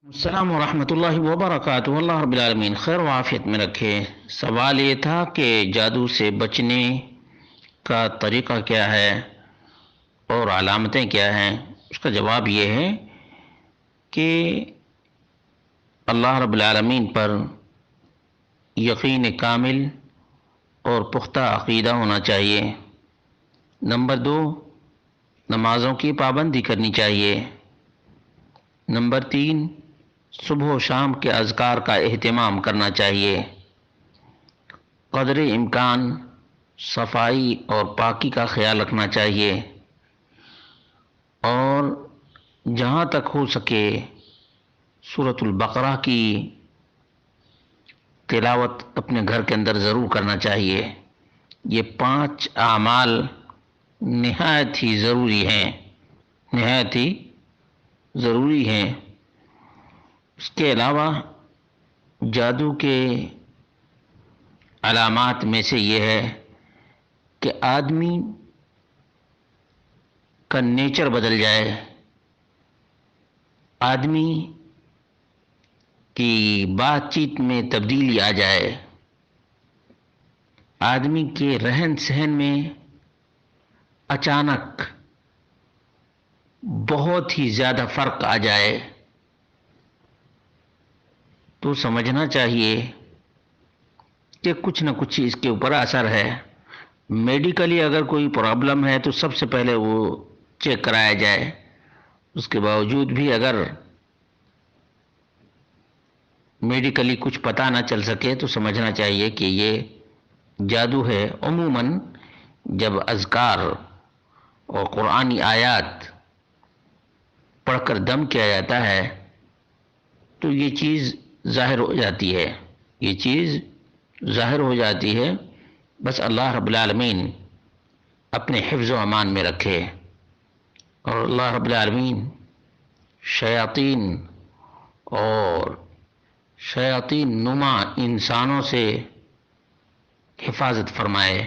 السلام ورحمۃ اللہ وبرکاتہ۔ اللہ رب العالمین خیر و عافیت میں رکھے۔ سوال یہ تھا کہ جادو سے بچنے کا طریقہ کیا ہے اور علامتیں کیا ہیں۔ اس کا جواب یہ ہے کہ اللہ رب العالمین پر یقین کامل اور پختہ عقیدہ ہونا چاہیے۔ نمبر 2، نمازوں کی پابندی کرنی چاہیے۔ نمبر 3، صبح و شام کے اذکار کا اہتمام کرنا چاہیے۔ قدر امکان صفائی اور پاکی کا خیال رکھنا چاہیے، اور جہاں تک ہو سکے سورۃ البقرہ کی تلاوت اپنے گھر کے اندر ضرور کرنا چاہیے۔ یہ 5 اعمال نہایت ہی ضروری ہیں۔ اس کے علاوہ جادو کے علامات میں سے یہ ہے کہ آدمی کا نیچر بدل جائے، آدمی کی بات چیت میں تبدیلی آ جائے، آدمی کے رہن سہن میں اچانک بہت ہی زیادہ فرق آ جائے، تو سمجھنا چاہیے کہ کچھ نہ کچھ اس کے اوپر اثر ہے۔ میڈیکلی اگر کوئی پرابلم ہے تو سب سے پہلے وہ چیک کرایا جائے۔ اس کے باوجود بھی اگر میڈیکلی کچھ پتہ نہ چل سکے تو سمجھنا چاہیے کہ یہ جادو ہے۔ عموماً جب اذکار اور قرآنی آیات پڑھ کر دم کیا جاتا ہے تو یہ چیز ظاہر ہو جاتی ہے۔ بس اللہ رب العالمین اپنے حفظ و امان میں رکھے، اور اللہ رب العالمین شیاطین نما انسانوں سے حفاظت فرمائے۔